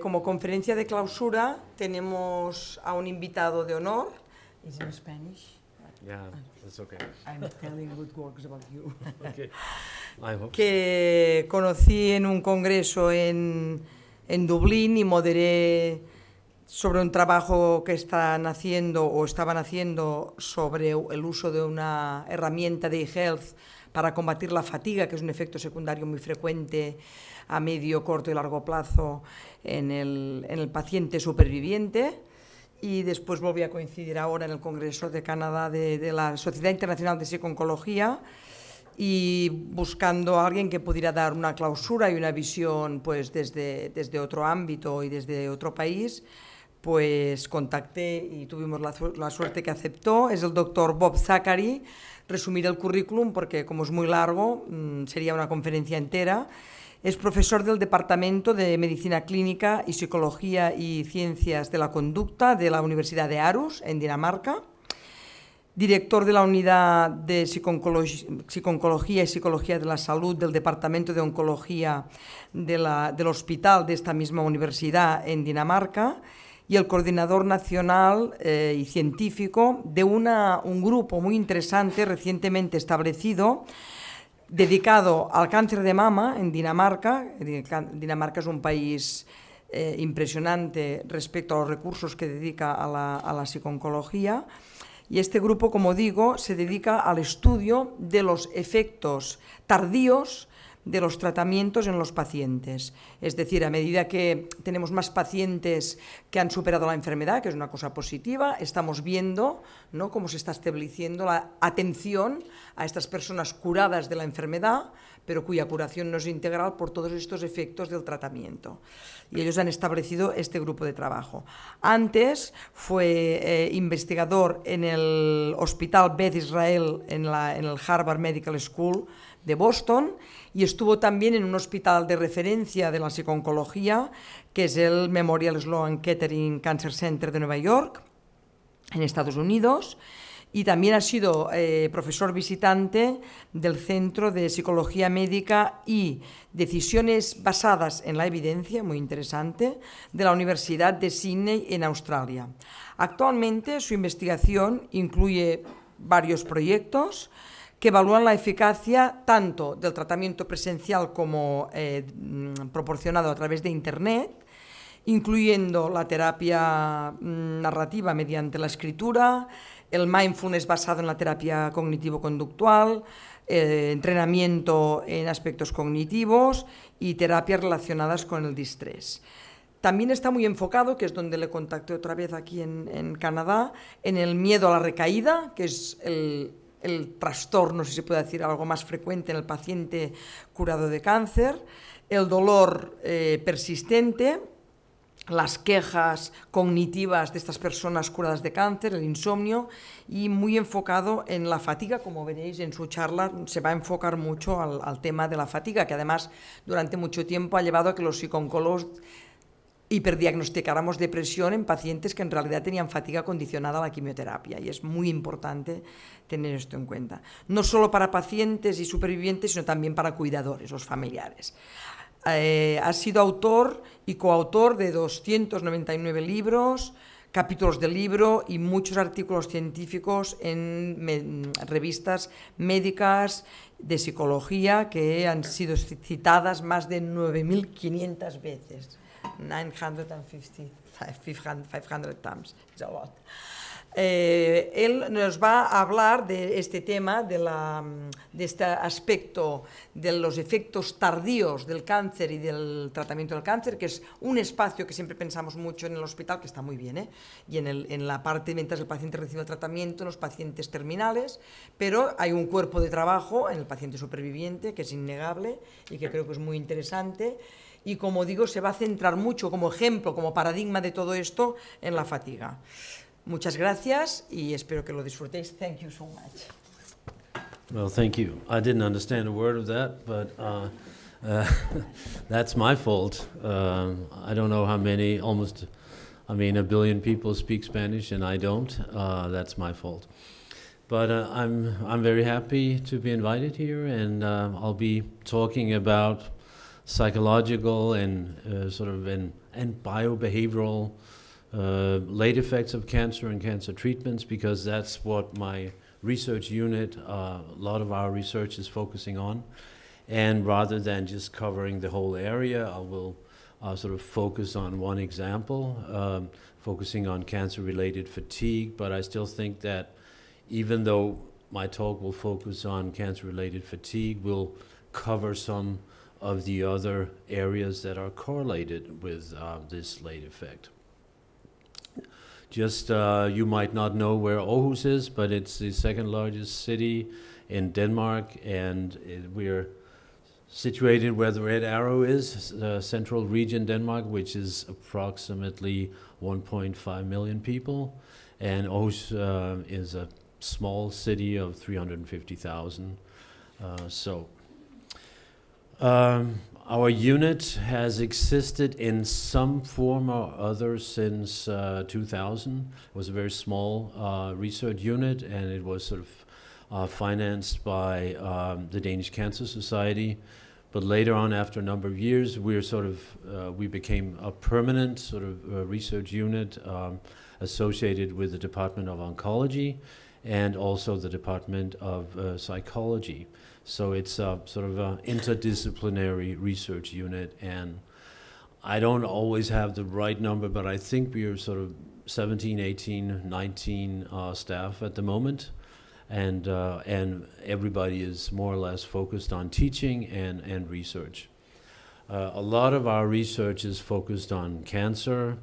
Como conferencia de clausura tenemos a un invitado de honor. Is in Spanish? Yeah, that's okay. I'm telling good works about you. Okay. I hope. Que conocí en un congreso en Dublín y moderé sobre un trabajo que estaban haciendo sobre el uso de una herramienta de eHealth para combatir la fatiga, que es un efecto secundario muy frecuente a medio, corto y largo plazo en el paciente superviviente. Y después volví a coincidir ahora en el Congreso de Canadá de la Sociedad Internacional de Psychoncología, y buscando a alguien que pudiera dar una clausura y una visión pues desde otro ámbito y desde otro país, pues contacté y tuvimos la suerte que aceptó. Es el doctor Bob Zachariae. Resumiré el currículum porque, como es muy largo, sería una conferencia entera. Es profesor del Departamento de Medicina, Clínica y Psicología y Ciencias de la Conducta de la Universidad de Aarhus, en Dinamarca. Director de la Unidad de Psychoncología y Psicología de la Salud del Departamento de Oncología del Hospital de esta misma universidad en Dinamarca, y el coordinador nacional y científico de un grupo muy interesante recientemente establecido dedicado al cáncer de mama en Dinamarca. Dinamarca es un país impresionante respecto a los recursos que dedica a la psiconcología, y este grupo, como digo, se dedica al estudio de los efectos tardíos de los tratamientos en los pacientes. Es decir, a medida que tenemos más pacientes que han superado la enfermedad, que es una cosa positiva, estamos viendo, ¿no?, cómo se está estableciendo la atención a estas personas curadas de la enfermedad, pero cuya curación no es integral por todos estos efectos del tratamiento. Y ellos han establecido este grupo de trabajo. Antes fue investigador en el Hospital Beth Israel, en el Harvard Medical School de Boston, y estuvo también en un hospital de referencia de la psiconcología, que es el Memorial Sloan Kettering Cancer Center de Nueva York, en Estados Unidos, y también ha sido profesor visitante del Centro de Psicología Médica y Decisiones Basadas en la Evidencia, muy interesante, de la Universidad de Sydney en Australia. Actualmente su investigación incluye varios proyectos que evalúan la eficacia tanto del tratamiento presencial como proporcionado a través de Internet, incluyendo la terapia narrativa mediante la escritura, el mindfulness basado en la terapia cognitivo-conductual, entrenamiento en aspectos cognitivos y terapias relacionadas con el distrés. También está muy enfocado, que es donde le contacté otra vez aquí en Canadá, en el miedo a la recaída, que es el trastorno, si se puede decir, algo más frecuente en el paciente curado de cáncer, el dolor persistente, las quejas cognitivas de estas personas curadas de cáncer, el insomnio, y muy enfocado en la fatiga. Como veréis en su charla, se va a enfocar mucho al tema de la fatiga, que además durante mucho tiempo ha llevado a que los psicooncólogos hiperdiagnosticáramos depresión en pacientes que en realidad tenían fatiga condicionada a la quimioterapia, y es muy importante tener esto en cuenta, no solo para pacientes y supervivientes, sino también para cuidadores, los familiares. Ha sido autor y coautor de 299 libros, capítulos de libro y muchos artículos científicos en revistas médicas de psicología que han sido citadas más de 9.500 veces. 500 times, it's a lot. Él nos va a hablar de este tema, de este aspecto de los efectos tardíos del cáncer y del tratamiento del cáncer, que es un espacio que siempre pensamos mucho en el hospital, que está muy bien, y en la parte mientras el paciente recibe el tratamiento, en los pacientes terminales, pero hay un cuerpo de trabajo en el paciente superviviente que es innegable y que creo que es muy interesante. Y, como digo, se va a centrar mucho como ejemplo, como paradigma de todo esto en la fatiga. Muchas gracias y espero que lo disfrutéis. Thank you so much. Well, thank you. I didn't understand a word of that, but that's my fault. I don't know how many, a billion people speak Spanish and I don't. That's my fault. But I'm very happy to be invited here, and I'll be talking about psychological and and biobehavioral late effects of cancer and cancer treatments, because that's what my research unit, a lot of our research is focusing on. And rather than just covering the whole area, I will sort of focus on one example, focusing on cancer-related fatigue. But I still think that even though my talk will focus on cancer-related fatigue, we'll cover some of the other areas that are correlated with this late effect. Just, you might not know where Aarhus is, but it's the second largest city in Denmark, and we're situated where the red arrow is, central region Denmark, which is approximately 1.5 million people. And Aarhus is a small city of 350,000. Our unit has existed in some form or other since 2000. It was a very small research unit, and it was sort of financed by the Danish Cancer Society. But later on, after a number of years, we became a permanent sort of research unit associated with the Department of Oncology and also the Department of Psychology. So it's a sort of an interdisciplinary research unit, and I don't always have the right number, but I think we are sort of 17, 18, 19 staff at the moment, and everybody is more or less focused on teaching and research. A lot of our research is focused on cancer,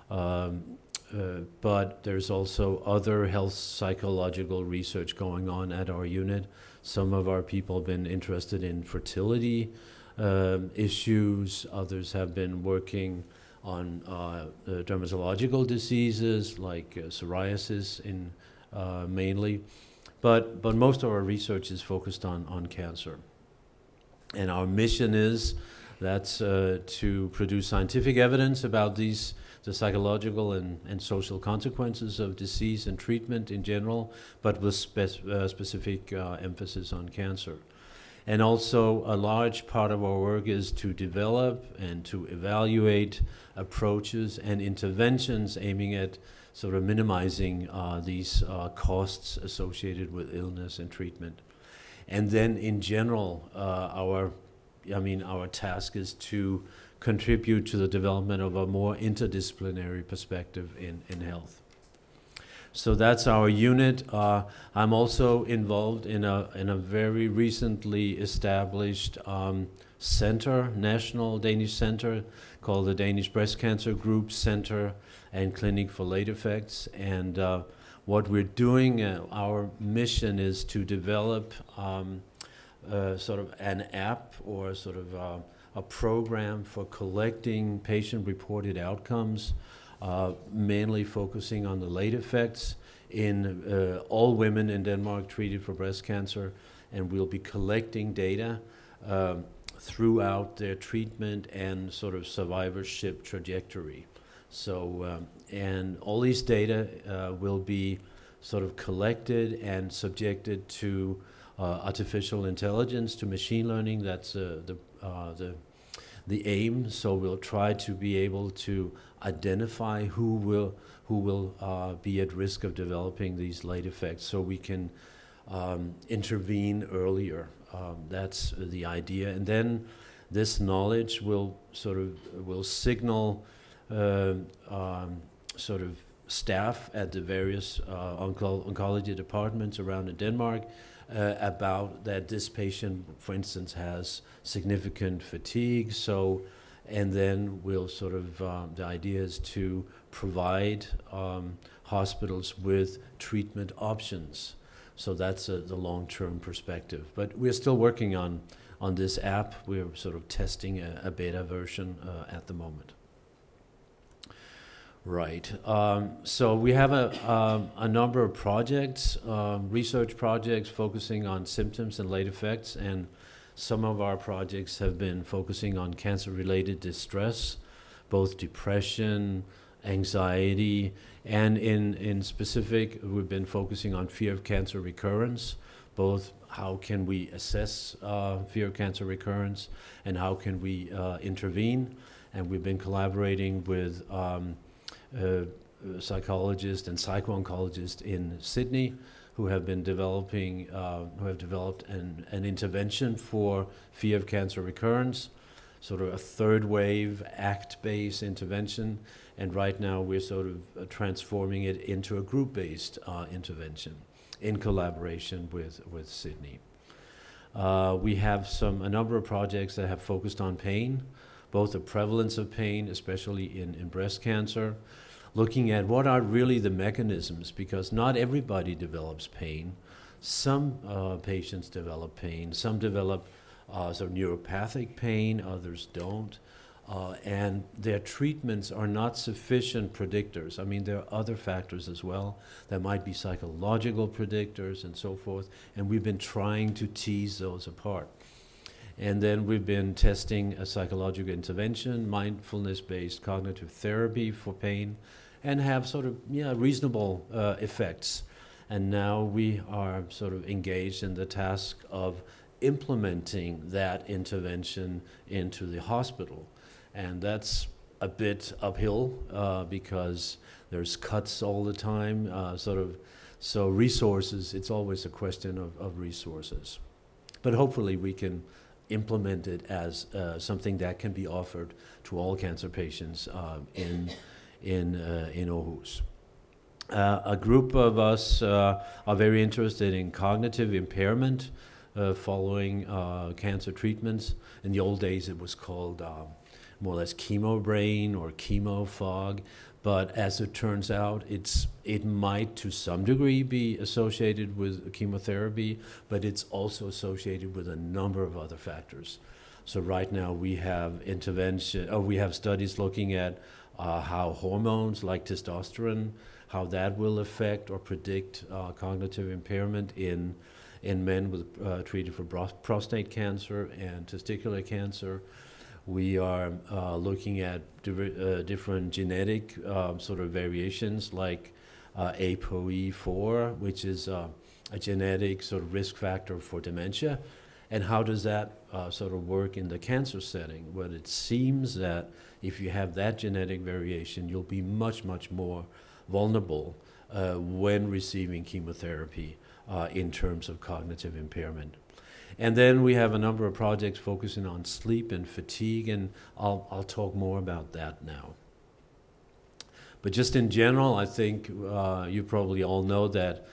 but there's also other health psychological research going on at our unit. Some of our people have been interested in fertility issues. Others have been working on dermatological diseases like psoriasis mainly. But most of our research is focused on cancer. And our mission is to produce scientific evidence about the psychological and social consequences of disease and treatment in general, but with specific emphasis on cancer. And also a large part of our work is to develop and to evaluate approaches and interventions aiming at sort of minimizing these costs associated with illness and treatment. And then in general, our task is to contribute to the development of a more interdisciplinary perspective in health. So that's our unit. I'm also involved in a very recently established national Danish center called the Danish Breast Cancer Group Center and Clinic for Late Effects. And what we're doing, our mission is to develop sort of an app or sort of a program for collecting patient-reported outcomes, mainly focusing on the late effects in all women in Denmark treated for breast cancer, and we'll be collecting data throughout their treatment and sort of survivorship trajectory. So, and all these data will be sort of collected and subjected to artificial intelligence, to machine learning. That's the aim. So we'll try to be able to identify who will be at risk of developing these late effects, so we can intervene earlier. That's the idea, and then this knowledge will signal sort of staff at the various oncology departments around in Denmark about that this patient, for instance, has significant fatigue. So, and then we'll sort of, the idea is to provide hospitals with treatment options. So that's the long-term perspective. But we're still working on this app. We're sort of testing a beta version at the moment. Right. So we have a number of projects, research projects focusing on symptoms and late effects, and some of our projects have been focusing on cancer-related distress, both depression, anxiety, and in specific, we've been focusing on fear of cancer recurrence, both how can we assess fear of cancer recurrence and how can we intervene. And we've been collaborating with psychologists and psycho-oncologists in Sydney who have been developed an intervention for fear of cancer recurrence, sort of a third wave ACT-based intervention. And right now we're sort of transforming it into a group-based intervention in collaboration with Sydney. We have a number of projects that have focused on pain, both the prevalence of pain, especially in breast cancer, looking at what are really the mechanisms, because not everybody develops pain. Some patients develop pain, some develop sort of neuropathic pain, others don't. And their treatments are not sufficient predictors. I mean, there are other factors as well. There might be psychological predictors and so forth, and we've been trying to tease those apart. And then we've been testing a psychological intervention, mindfulness-based cognitive therapy for pain, and have sort of reasonable effects. And now we are sort of engaged in the task of implementing that intervention into the hospital. And that's a bit uphill because there's cuts all the time, so resources, it's always a question of resources. But hopefully we can implement it as something that can be offered to all cancer patients in Aarhus. A group of us are very interested in cognitive impairment following cancer treatments. In the old days it was called more or less chemo brain or chemo fog, but as it turns out, it might to some degree be associated with chemotherapy, but it's also associated with a number of other factors. So right now we have studies looking at how hormones like testosterone, how that will affect or predict cognitive impairment in men with treated for prostate cancer and testicular cancer. We are looking at different genetic sort of variations like ApoE4, which is a genetic sort of risk factor for dementia. And how does that sort of work in the cancer setting? Well, it seems that if you have that genetic variation, you'll be much, much more vulnerable when receiving chemotherapy in terms of cognitive impairment. And then we have a number of projects focusing on sleep and fatigue, and I'll talk more about that now. But just in general, I think you probably all know that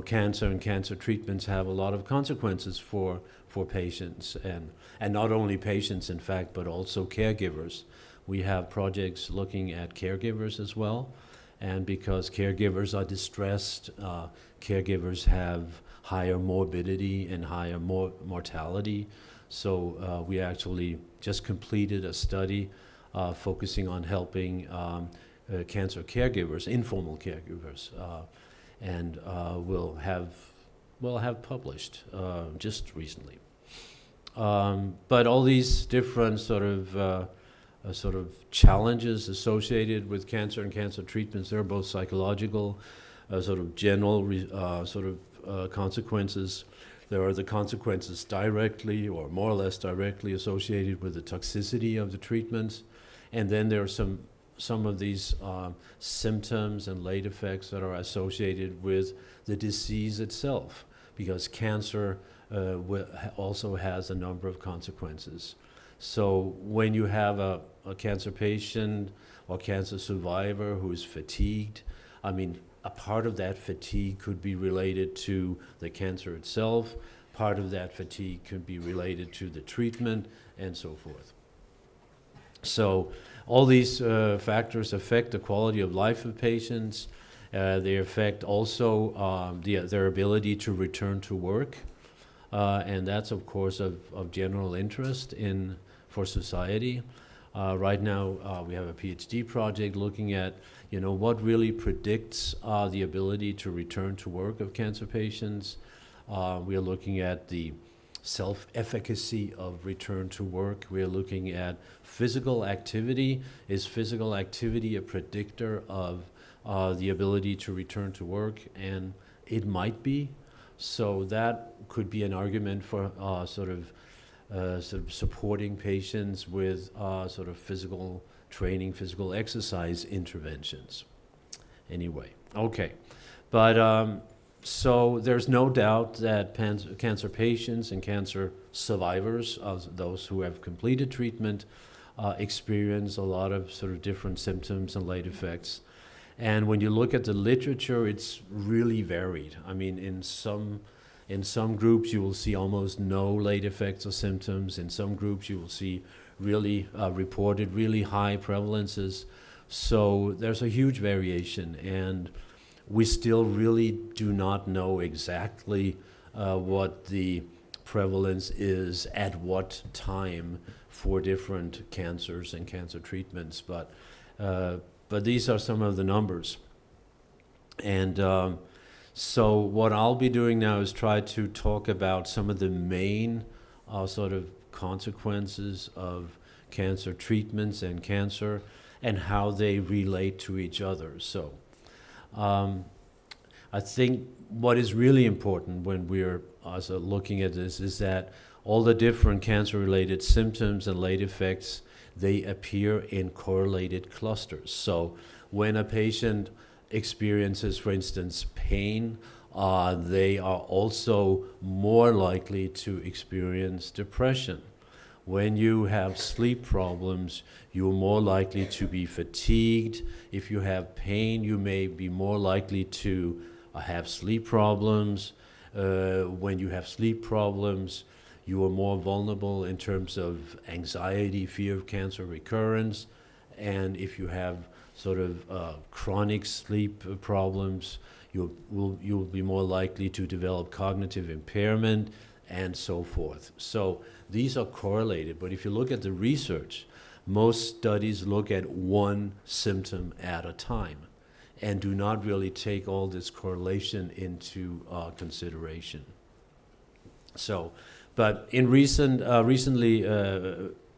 cancer and cancer treatments have a lot of consequences for patients, and not only patients, in fact, but also caregivers. We have projects looking at caregivers as well, and because caregivers are distressed, caregivers have higher morbidity and higher mortality. So we actually just completed a study focusing on helping cancer caregivers, informal caregivers, and we'll have published just recently. But all these different sort of challenges associated with cancer and cancer treatments, they're both psychological, sort of general consequences. There are the consequences directly or more or less directly associated with the toxicity of the treatments. And then there are some of these symptoms and late effects that are associated with the disease itself, because cancer also has a number of consequences. So when you have a cancer patient or cancer survivor who is fatigued, I mean, a part of that fatigue could be related to the cancer itself, part of that fatigue could be related to the treatment, and so forth. So all these factors affect the quality of life of patients. They affect also their ability to return to work, and that's of course of general interest for society. Right now we have a PhD project looking at what really predicts the ability to return to work of cancer patients. We are looking at the self-efficacy of return to work. We are looking at physical activity. Is physical activity a predictor of the ability to return to work? And it might be. So that could be an argument for sort of supporting patients with sort of physical training, physical exercise interventions. Anyway, okay. But so there's no doubt that cancer patients and cancer survivors, those who have completed treatment, experience a lot of sort of different symptoms and late effects. And when you look at the literature, it's really varied. I mean, in some groups you will see almost no late effects or symptoms. In some groups you will see really reported really high prevalences. So there's a huge variation, and we still really do not know exactly what the prevalence is at what time for different cancers and cancer treatments, but these are some of the numbers. And so what I'll be doing now is try to talk about some of the main sort of consequences of cancer treatments and cancer and how they relate to each other. So I think what is really important when we're also looking at this is that all the different cancer-related symptoms and late effects, they appear in correlated clusters. So when a patient experiences, for instance, pain, they are also more likely to experience depression. When you have sleep problems, you're more likely to be fatigued. If you have pain, you may be more likely to have sleep problems. When you have sleep problems, you are more vulnerable in terms of anxiety, fear of cancer recurrence. And if you have sort of chronic sleep problems, you'll be more likely to develop cognitive impairment and so forth. So these are correlated, but if you look at the research, most studies look at one symptom at a time and do not really take all this correlation into consideration. So, but in recently,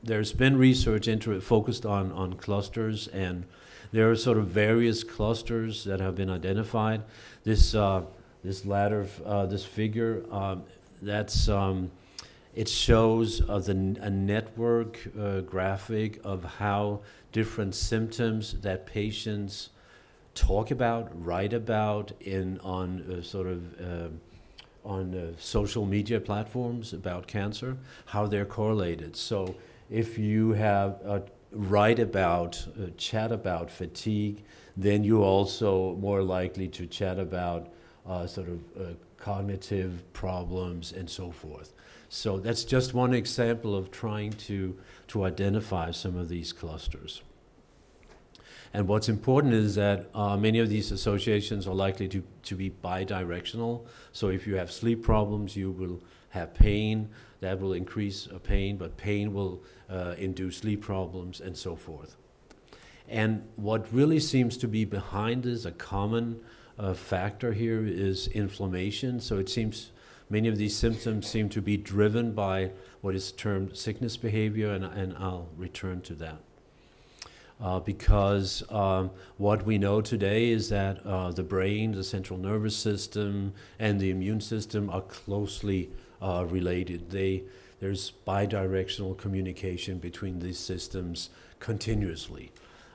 there's been research focused on clusters, and there are sort of various clusters that have been identified. This figure, it shows a network graphic of how different symptoms that patients talk about, write about on social media platforms about cancer, how they're correlated. So if you have chat about fatigue, then you're also more likely to chat about cognitive problems and so forth. So that's just one example of trying to identify some of these clusters. And what's important is that many of these associations are likely to be bidirectional. So if you have sleep problems, you will have pain. That will increase pain, but pain will induce sleep problems and so forth. And what really seems to be behind this, a common factor here, is inflammation. So it seems many of these symptoms seem to be driven by what is termed sickness behavior, and I'll return to that. Because what we know today is that the brain, the central nervous system, and the immune system are closely related. There's bidirectional communication between these systems continuously.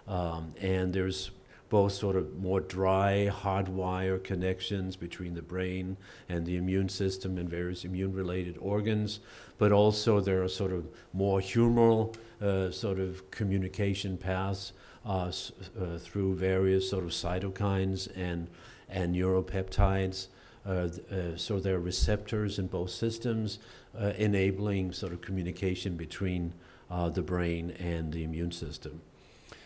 And there's both sort of more dry, hardwire connections between the brain and the immune system and various immune-related organs, but also there are sort of more humoral sort of communication paths through various sort of cytokines and neuropeptides. So there are receptors in both systems enabling sort of communication between the brain and the immune system.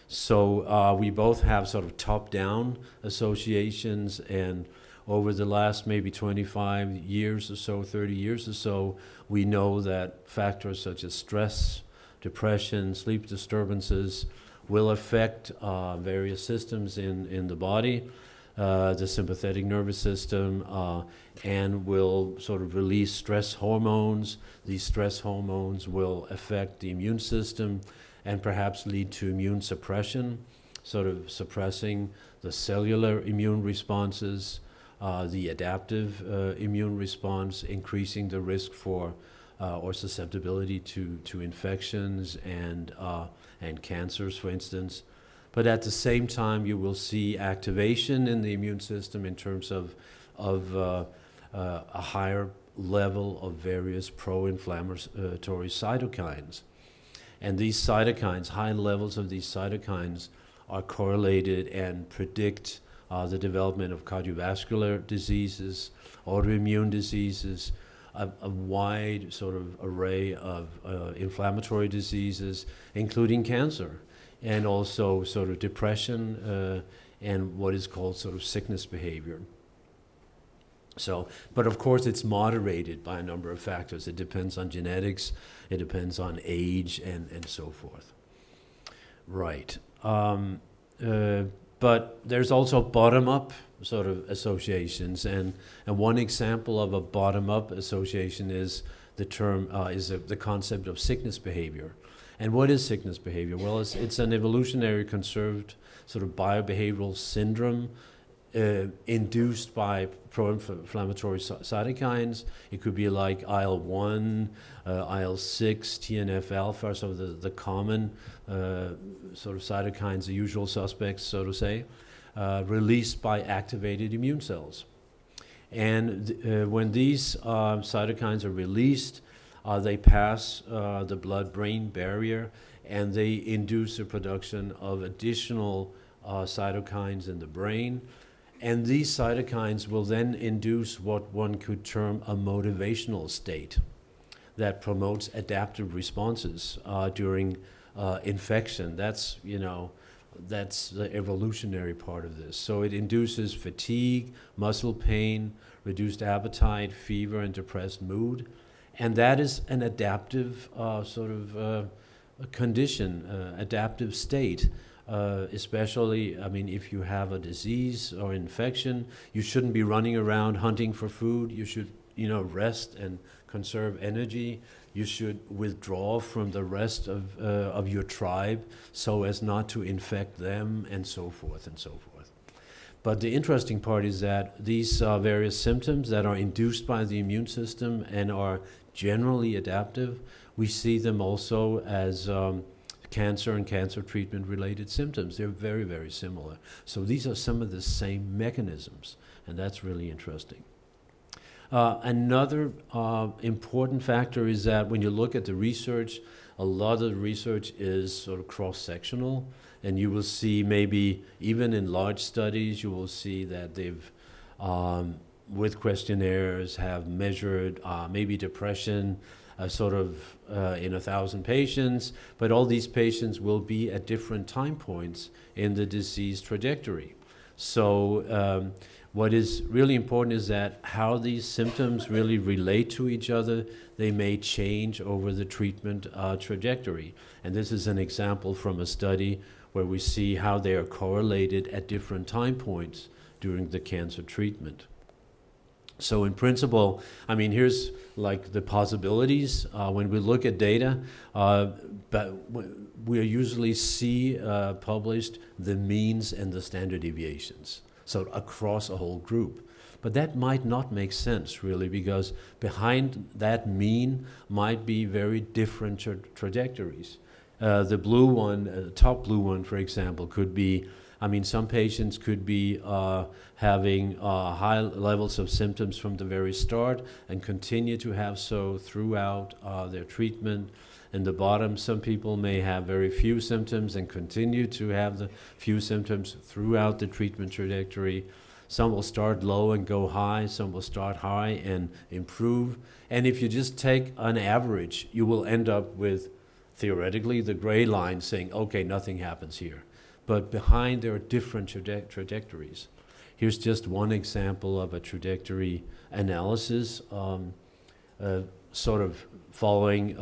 So we both have sort of top-down associations, and over the last maybe 25 years or so, 30 years or so, we know that factors such as stress, depression, sleep disturbances will affect various systems in the body, the sympathetic nervous system, and will sort of release stress hormones. These stress hormones will affect the immune system and perhaps lead to immune suppression, sort of suppressing the cellular immune responses. the adaptive immune response, increasing the risk for or susceptibility to infections and cancers, for instance. But at the same time, you will see activation in the immune system in terms of a higher level of various pro-inflammatory cytokines. And these cytokines, high levels of these cytokines, are correlated and predict the development of cardiovascular diseases, autoimmune diseases, a wide sort of array of inflammatory diseases, including cancer, and also sort of depression and what is called sort of sickness behavior. So, but of course it's moderated by a number of factors. It depends on genetics, it depends on age, and so forth. Right. But there's also bottom-up sort of associations, and one example of a bottom-up association is the term, the concept of sickness behavior. And what is sickness behavior? Well, it's an evolutionary conserved sort of biobehavioral syndrome induced by pro-inflammatory cytokines. It could be like IL-1, IL-6, TNF-alpha, so the common sort of cytokines, the usual suspects, so to say, released by activated immune cells. And when these cytokines are released, they pass the blood-brain barrier, and they induce the production of additional cytokines in the brain. And these cytokines will then induce what one could term a motivational state that promotes adaptive responses during infection. That's the evolutionary part of this. So it induces fatigue, muscle pain, reduced appetite, fever, and depressed mood. And that is an adaptive sort of condition, adaptive state. Especially, I mean, if you have a disease or infection, you shouldn't be running around hunting for food. You should, rest and conserve energy. You should withdraw from the rest of your tribe so as not to infect them, and so forth and so forth. But the interesting part is that these various symptoms that are induced by the immune system and are generally adaptive, we see them also as cancer and cancer treatment related symptoms. They're very, very similar. So these are some of the same mechanisms, and that's really interesting. Another important factor is that when you look at the research, a lot of the research is sort of cross-sectional, and you will see maybe even in large studies, you will see that they've, with questionnaires, have measured maybe depression, in 1,000 patients, but all these patients will be at different time points in the disease trajectory. So what is really important is that how these symptoms really relate to each other. They may change over the treatment trajectory. And this is an example from a study where we see how they are correlated at different time points during the cancer treatment. So in principle, I mean, here's like the possibilities. When we look at data, but we usually see published the means and the standard deviations, so across a whole group. But that might not make sense, really, because behind that mean might be very different trajectories. The blue one, the top blue one, for example, could be, I mean, some patients could be having high levels of symptoms from the very start and continue to have so throughout their treatment. In the bottom, some people may have very few symptoms and continue to have the few symptoms throughout the treatment trajectory. Some will start low and go high, some will start high and improve. And if you just take an average, you will end up with, theoretically, the gray line saying, okay, nothing happens here. But behind there are different trajectories. Here's just one example of a trajectory analysis, sort of following,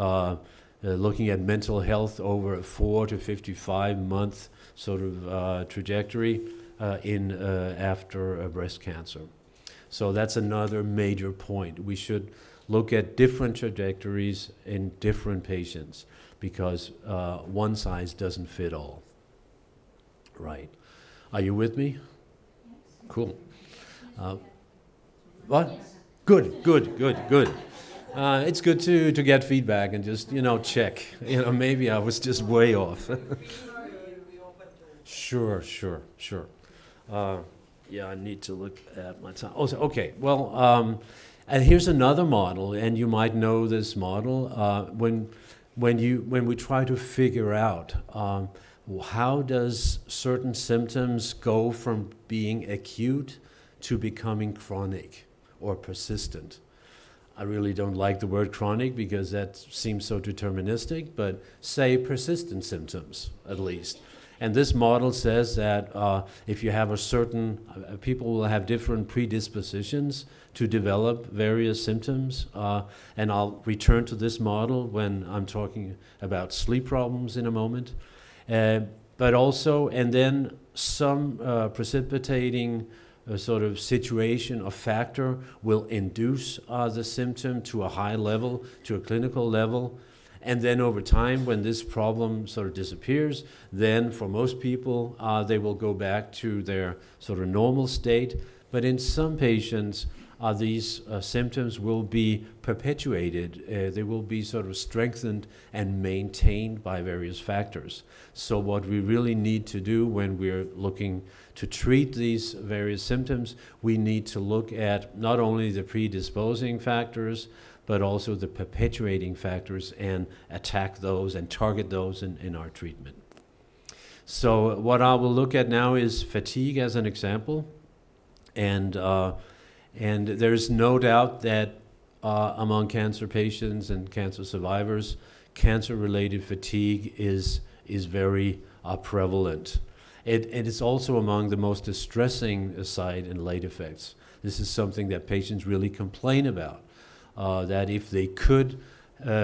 looking at mental health over a 4 to 55 month sort of trajectory after breast cancer. So that's another major point. We should look at different trajectories in different patients because one size doesn't fit all. Right. Are you with me? Yes. Cool. What? Good, good, good, good. It's good to get feedback and just, check. Maybe I was just way off. Sure. I need to look at my time. Okay, well, and here's another model, and you might know this model. When we try to figure out how does certain symptoms go from being acute to becoming chronic or persistent. I really don't like the word chronic because that seems so deterministic, but say persistent symptoms at least. And this model says that if you have people will have different predispositions to develop various symptoms. And I'll return to this model when I'm talking about sleep problems in a moment. But also, and then some precipitating sort of situation or factor will induce the symptom to a high level, to a clinical level. And then over time, when this problem sort of disappears, then for most people, they will go back to their sort of normal state. But in some patients, these symptoms will be perpetuated. They will be sort of strengthened and maintained by various factors. So what we really need to do when we're looking to treat these various symptoms, we need to look at not only the predisposing factors, but also the perpetuating factors and attack those and target those in our treatment. So what I will look at now is fatigue as an example. And there's no doubt that among cancer patients and cancer survivors, cancer-related fatigue is very prevalent. It is also among the most distressing side and late effects. This is something that patients really complain about. That if they could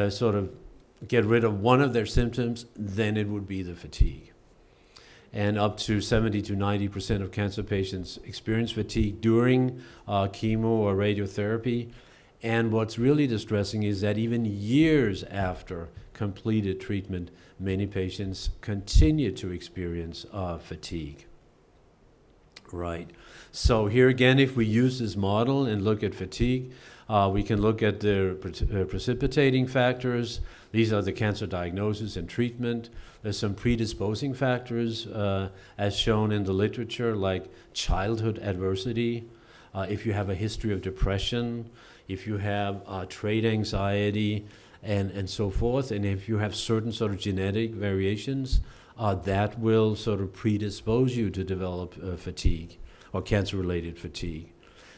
sort of get rid of one of their symptoms, then it would be the fatigue. And up to 70 to 90% of cancer patients experience fatigue during chemo or radiotherapy. And what's really distressing is that even years after completed treatment, many patients continue to experience fatigue. Right. So here again, if we use this model and look at fatigue, we can look at the precipitating factors. These are the cancer diagnosis and treatment. There's some predisposing factors, as shown in the literature, like childhood adversity. If you have a history of depression, if you have trait anxiety, and so forth, and if you have certain sort of genetic variations, that will sort of predispose you to develop fatigue or cancer-related fatigue.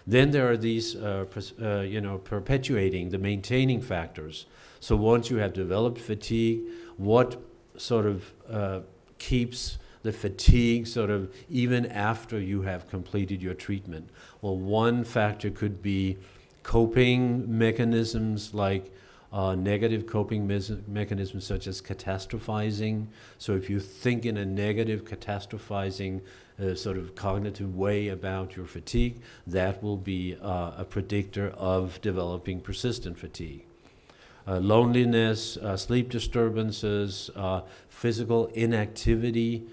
Then there are these, perpetuating, the maintaining factors. So once you have developed fatigue, what sort of keeps the fatigue sort of even after you have completed your treatment? Well, one factor could be coping mechanisms like negative coping mechanisms such as catastrophizing. So if you think in a negative catastrophizing sort of cognitive way about your fatigue, that will be a predictor of developing persistent fatigue. Loneliness, sleep disturbances, physical inactivity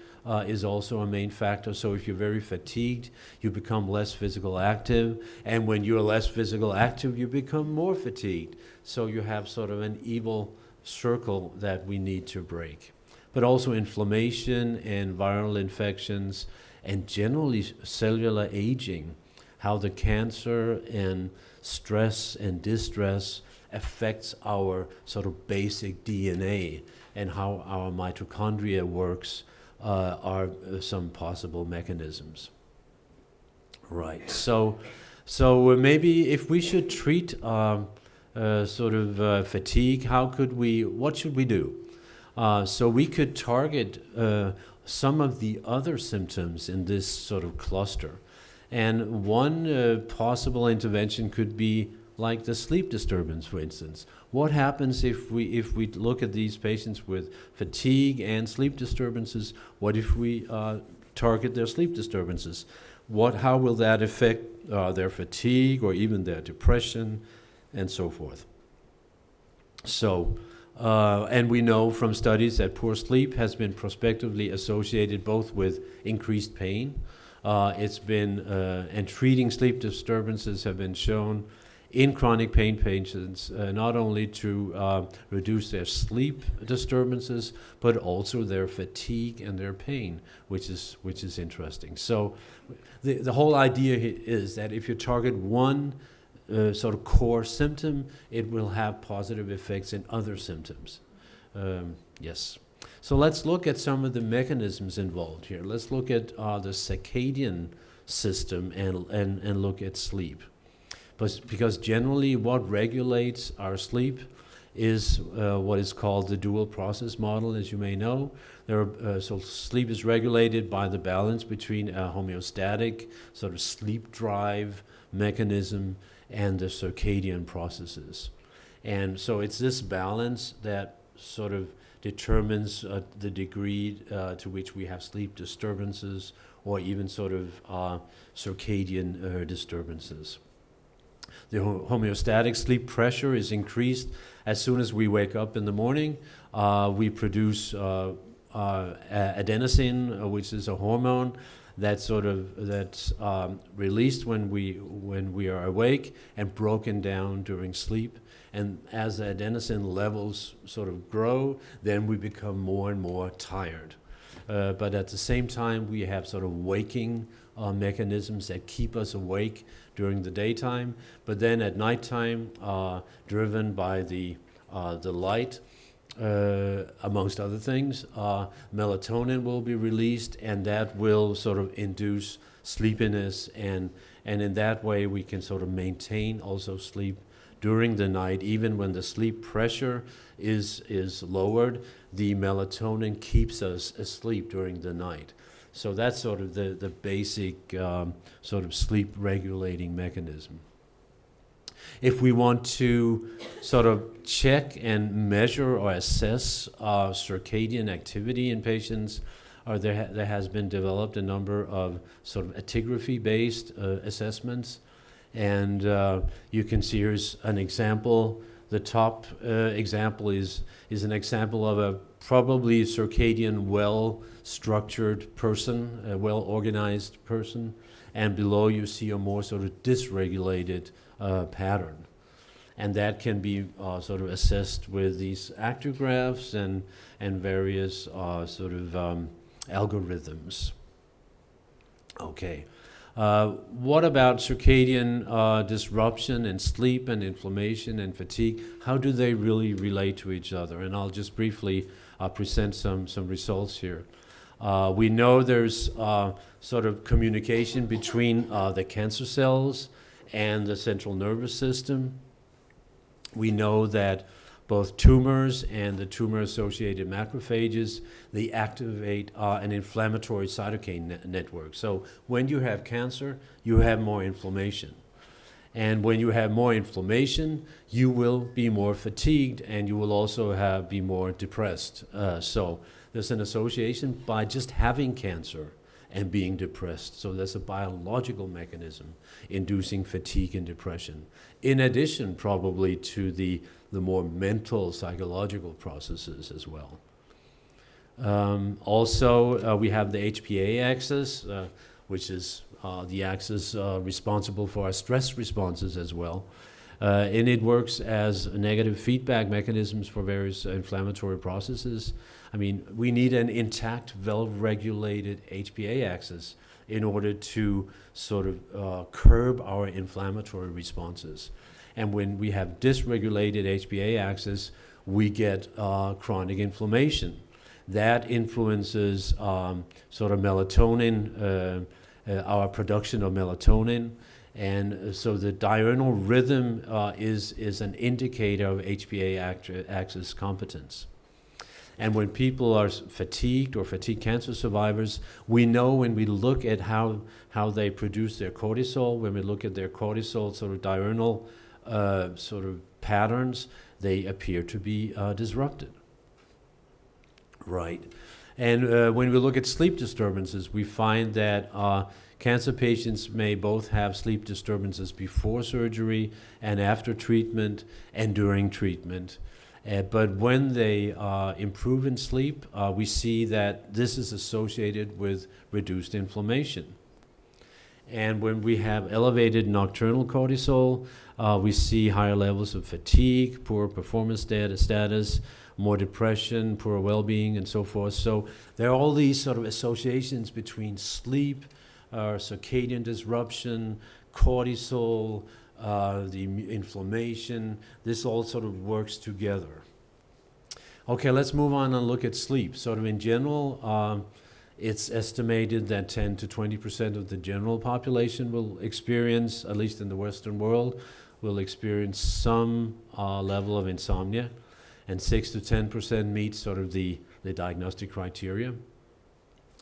is also a main factor. So if you're very fatigued, you become less physical active. And when you're less physical active, you become more fatigued. So you have sort of an evil circle that we need to break. But also inflammation and viral infections and generally cellular aging, how the cancer and stress and distress affects our sort of basic DNA and how our mitochondria works are some possible mechanisms. Right. So maybe if we should treat fatigue, what should we do? So we could target some of the other symptoms in this sort of cluster. And one possible intervention could be like the sleep disturbance, for instance. What happens if we look at these patients with fatigue and sleep disturbances? What if we target their sleep disturbances? How will that affect their fatigue or even their depression and so forth? So, and we know from studies that poor sleep has been prospectively associated both with increased pain It's been, and treating sleep disturbances have been shown in chronic pain patients, not only to reduce their sleep disturbances, but also their fatigue and their pain, which is interesting. So the whole idea is that if you target one sort of core symptom, it will have positive effects in other symptoms. Yes. So let's look at some of the mechanisms involved here. Let's look at the circadian system and look at sleep. Because generally what regulates our sleep is what is called the dual process model, as you may know. So sleep is regulated by the balance between a homeostatic sort of sleep drive mechanism and the circadian processes. And so it's this balance that sort of determines the degree to which we have sleep disturbances or even sort of circadian disturbances. The homeostatic sleep pressure is increased as soon as we wake up in the morning. We produce adenosine, which is a hormone that's released when we are awake and broken down during sleep. And as the adenosine levels sort of grow, then we become more and more tired. But at the same time, we have sort of waking mechanisms that keep us awake during the daytime. But then at nighttime, driven by the light, amongst other things, melatonin will be released, and that will sort of induce sleepiness. And in that way, we can sort of maintain also sleep during the night. Even when the sleep pressure is lowered, the melatonin keeps us asleep during the night. So that's sort of the basic sort of sleep regulating mechanism. If we want to sort of check and measure or assess circadian activity in patients, there has been developed a number of sort of actigraphy-based assessments. And you can see here's an example. The top example is an example of a probably circadian well-structured person, a well-organized person. And below you see a more sort of dysregulated pattern. And that can be sort of assessed with these actigraphs and various sort of algorithms. Okay. What about circadian disruption and sleep and inflammation and fatigue? How do they really relate to each other? And I'll just briefly present some results here. We know there's sort of communication between the cancer cells and the central nervous system. We know that both tumors and the tumor-associated macrophages, they activate an inflammatory cytokine network. So when you have cancer, you have more inflammation. And when you have more inflammation, you will be more fatigued and you will also be more depressed. So there's an association by just having cancer and being depressed. So there's a biological mechanism inducing fatigue and depression, in addition probably to the more mental, psychological processes as well. Also, we have the HPA axis, which is the axis responsible for our stress responses as well. And it works as negative feedback mechanisms for various inflammatory processes. I mean, we need an intact, well-regulated HPA axis in order to sort of curb our inflammatory responses. And when we have dysregulated HPA axis, we get chronic inflammation. That influences sort of melatonin, our production of melatonin. And so the diurnal rhythm is an indicator of HPA axis competence. And when people are fatigued or fatigue cancer survivors, we know when we look at how they produce their cortisol, when we look at their cortisol sort of diurnal sort of patterns, they appear to be disrupted. Right. And when we look at sleep disturbances, we find that cancer patients may both have sleep disturbances before surgery and after treatment and during treatment. But when they improve in sleep, we see that this is associated with reduced inflammation. And when we have elevated nocturnal cortisol, we see higher levels of fatigue, poor performance status, more depression, poor well-being, and so forth. So there are all these sort of associations between sleep, circadian disruption, cortisol, the inflammation. This all sort of works together. Okay, let's move on and look at sleep. Sort of in general, it's estimated that 10 to 20% of the general population will experience, at least in the Western world, will experience some level of insomnia, and 6 to 10% meet sort of the diagnostic criteria.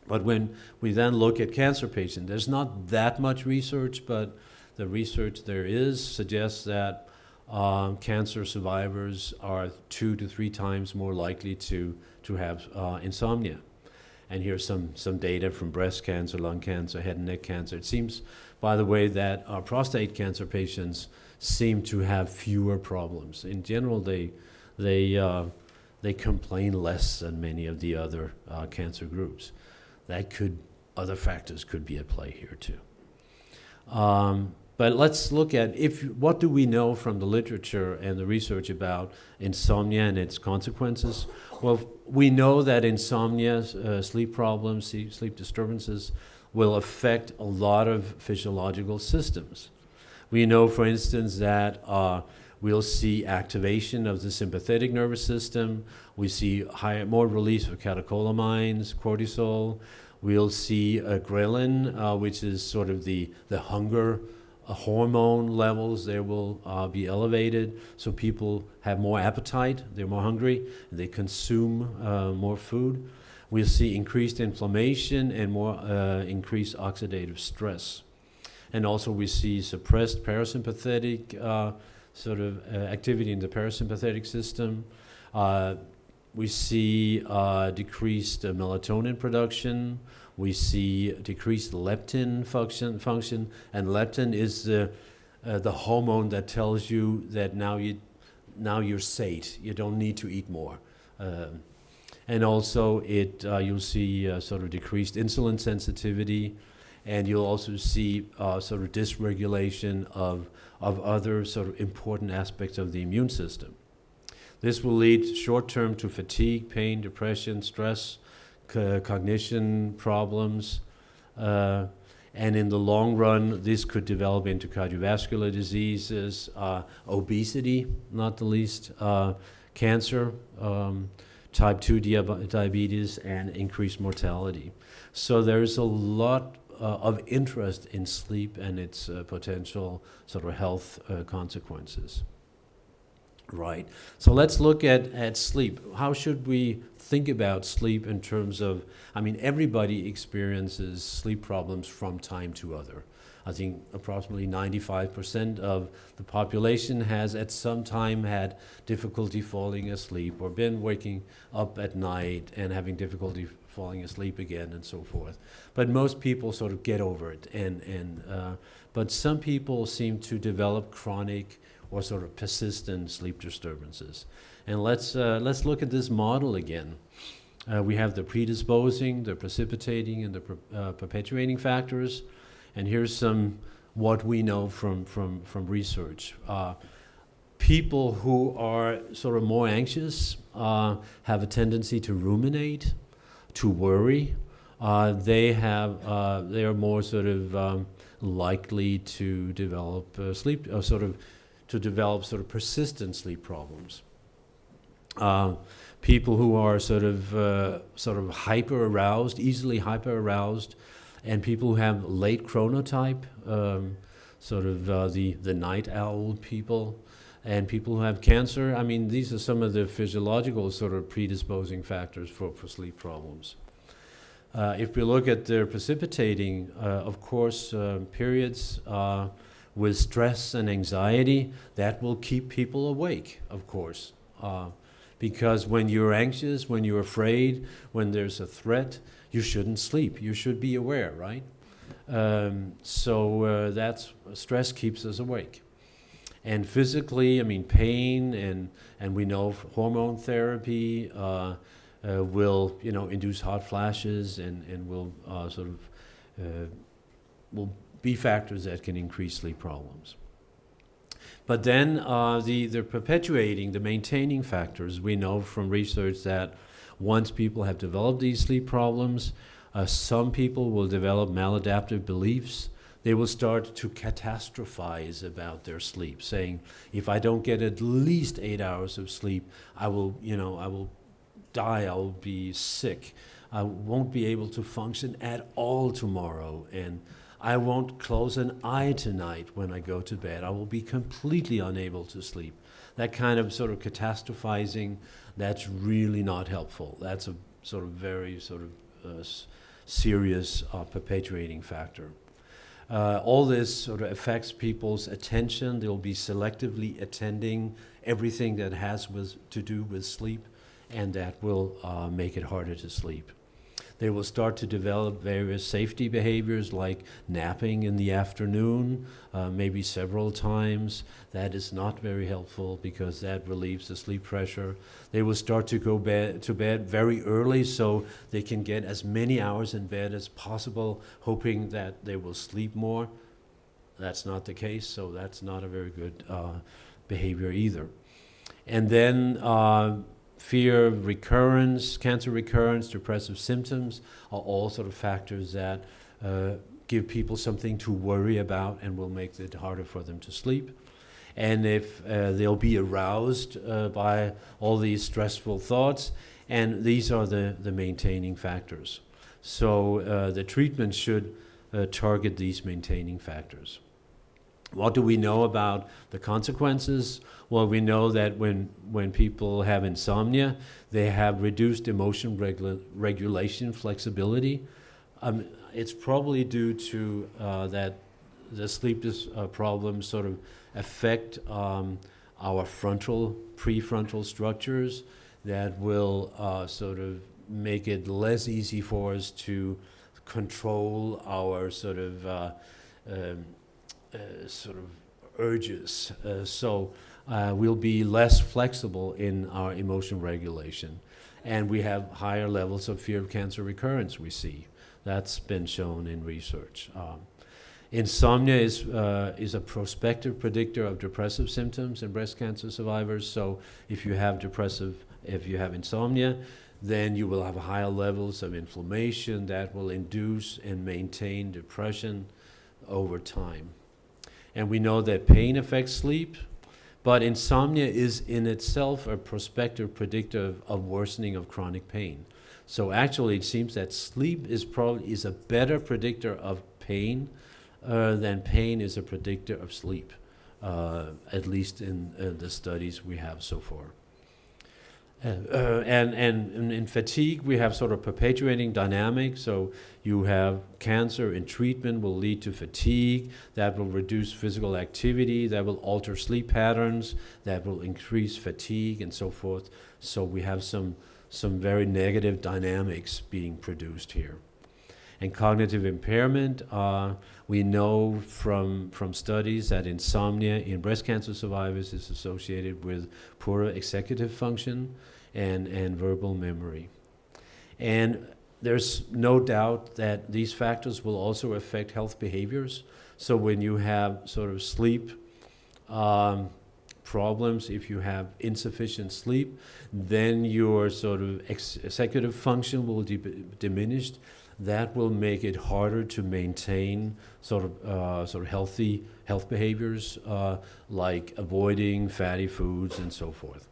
But when we then look at cancer patients, there's not that much research, but the research there is suggests that cancer survivors are 2 to 3 times more likely to have insomnia. And here's some data from breast cancer, lung cancer, head and neck cancer. It seems, by the way, that our prostate cancer patients seem to have fewer problems. In general, they complain less than many of the other cancer groups. Other factors could be at play here too. But let's look at what do we know from the literature and the research about insomnia and its consequences? Well, we know that insomnia, sleep problems, sleep disturbances will affect a lot of physiological systems. We know, for instance, that we'll see activation of the sympathetic nervous system. We see more release of catecholamines, cortisol. We'll see ghrelin, which is sort of the hunger hormone levels. They will be elevated, so people have more appetite, they're more hungry, and they consume more food. We'll see increased inflammation and more increased oxidative stress. And also we see suppressed parasympathetic activity in the parasympathetic system. We see decreased melatonin production. We see decreased leptin function, and leptin is the hormone that tells you that now you're sate. You don't need to eat more. And also you'll see sort of decreased insulin sensitivity, and you'll also see sort of dysregulation of other sort of important aspects of the immune system. This will lead short-term to fatigue, pain, depression, stress, cognition problems, and in the long run, this could develop into cardiovascular diseases, obesity, not the least, cancer, type 2 diabetes, and increased mortality. So there's a lot of interest in sleep and its potential sort of health consequences. Right. So let's look at sleep. How should we think about sleep in terms of, everybody experiences sleep problems from time to other. I think approximately 95% of the population has at some time had difficulty falling asleep or been waking up at night and having difficulty falling asleep again and so forth. But most people sort of get over it. But some people seem to develop chronic or sort of persistent sleep disturbances. And let's look at this model again. We have the predisposing, the precipitating, and the perpetuating factors. And here's what we know from research. People who are sort of more anxious have a tendency to ruminate, to worry. They are more sort of likely to develop persistent sleep problems. People who are sort of hyper aroused, easily hyper aroused, and people who have late chronotype, the night owl people, and people who have cancer. These are some of the physiological sort of predisposing factors for sleep problems. If we look at their precipitating, of course, periods with stress and anxiety, that will keep people awake, of course. Because when you're anxious, when you're afraid, when there's a threat, you shouldn't sleep. You should be aware, right? That's stress keeps us awake. And physically, pain and we know hormone therapy will induce hot flashes and will will be factors that can increase sleep problems. But then the perpetuating, the maintaining factors, we know from research that once people have developed these sleep problems, some people will develop maladaptive beliefs. They will start to catastrophize about their sleep, saying, if I don't get at least 8 hours of sleep, I will die, I will be sick. I won't be able to function at all tomorrow, and I won't close an eye tonight when I go to bed. I will be completely unable to sleep. That kind of sort of catastrophizing, that's really not helpful. That's a sort of very sort of serious perpetuating factor. All this sort of affects people's attention. They'll be selectively attending everything that has to do with sleep, and that will make it harder to sleep. They will start to develop various safety behaviors like napping in the afternoon, maybe several times. That is not very helpful because that relieves the sleep pressure. They will start to go to bed very early so they can get as many hours in bed as possible, hoping that they will sleep more. That's not the case, so that's not a very good behavior either. And then fear of recurrence, cancer recurrence, depressive symptoms are all sort of factors that give people something to worry about and will make it harder for them to sleep. And if they'll be aroused by all these stressful thoughts, and these are the maintaining factors. So the treatment should target these maintaining factors. What do we know about the consequences? Well, we know that when people have insomnia, they have reduced emotion regulation flexibility. It's probably due to that the sleep problems sort of affect our prefrontal structures that will sort of make it less easy for us to control our sort of urges. So we'll be less flexible in our emotion regulation. And we have higher levels of fear of cancer recurrence, we see. That's been shown in research. Insomnia is a prospective predictor of depressive symptoms in breast cancer survivors. So if you have insomnia, then you will have higher levels of inflammation that will induce and maintain depression over time. And we know that pain affects sleep, but insomnia is in itself a prospective predictor of worsening of chronic pain. So actually it seems that sleep is a better predictor of pain than pain is a predictor of sleep, at least in the studies we have so far. And in fatigue, we have sort of perpetuating dynamics. So you have cancer in treatment will lead to fatigue, that will reduce physical activity, that will alter sleep patterns, that will increase fatigue and so forth. So we have some very negative dynamics being produced here. And cognitive impairment, we know from studies that insomnia in breast cancer survivors is associated with poorer executive function and verbal memory. And there's no doubt that these factors will also affect health behaviors. So when you have sort of sleep problems, if you have insufficient sleep, then your sort of executive function will be diminished. That will make it harder to maintain sort of healthy health behaviors like avoiding fatty foods and so forth.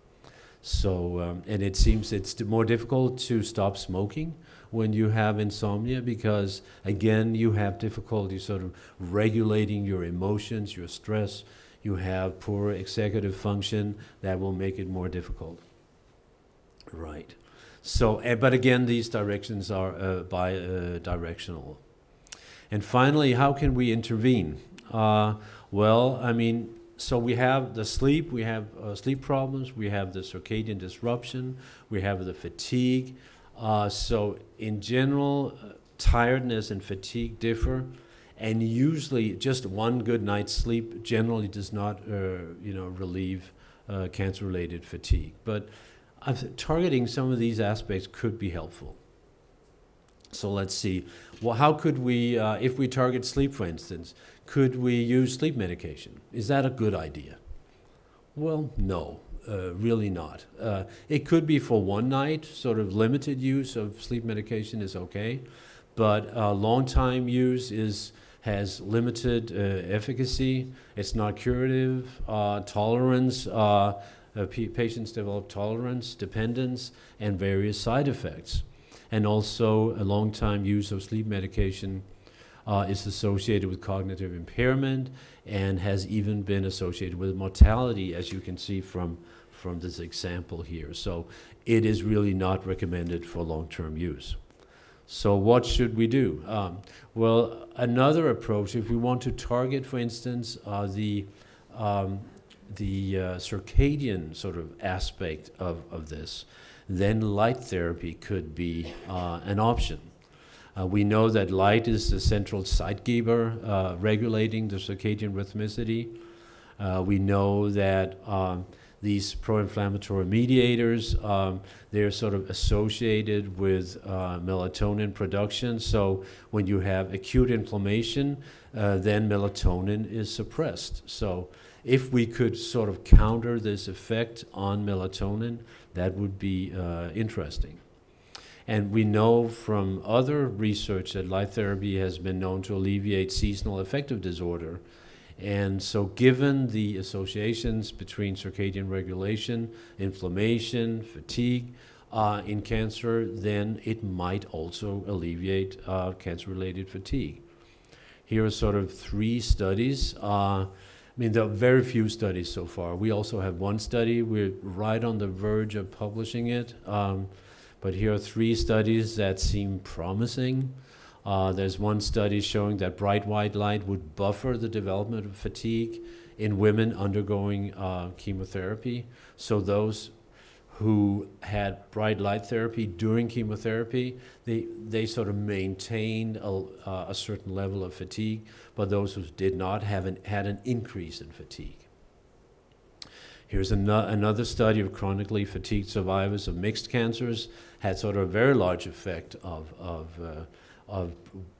So and it seems it's more difficult to stop smoking when you have insomnia because again you have difficulty sort of regulating your emotions, your stress. You have poor executive function that will make it more difficult. Right. So, but again, these directions are bi-directional. And finally, how can we intervene? Well, I mean, so we have the sleep, we have sleep problems, we have the circadian disruption, we have the fatigue. So in general, tiredness and fatigue differ. And usually just one good night's sleep generally does not relieve cancer-related fatigue. But targeting some of these aspects could be helpful. So let's see. Well, how could we, if we target sleep, for instance, could we use sleep medication? Is that a good idea? Well, no, really not. It could be for one night, sort of limited use of sleep medication is okay, but long time use has limited efficacy. It's not curative. Tolerance, patients develop tolerance, dependence, and various side effects. And also a long time use of sleep medication is associated with cognitive impairment and has even been associated with mortality, as you can see from this example here. So it is really not recommended for long-term use. So what should we do? Well, another approach, if we want to target, for instance, the circadian sort of aspect of this, then light therapy could be an option. We know that light is the central Zeitgeber regulating the circadian rhythmicity. We know that these pro-inflammatory mediators, they're sort of associated with melatonin production. So when you have acute inflammation, then melatonin is suppressed. So if we could sort of counter this effect on melatonin, that would be interesting. And we know from other research that light therapy has been known to alleviate seasonal affective disorder. And so given the associations between circadian regulation, inflammation, fatigue in cancer, then it might also alleviate cancer-related fatigue. Here are sort of 3 studies. I mean, there are very few studies so far. We also have one study. We're right on the verge of publishing it. But here are 3 studies that seem promising. There's one study showing that bright white light would buffer the development of fatigue in women undergoing chemotherapy. So those who had bright light therapy during chemotherapy, they sort of maintained a certain level of fatigue, but those who did not had an increase in fatigue. Here's another study of chronically fatigued survivors of mixed cancers, had sort of a very large effect of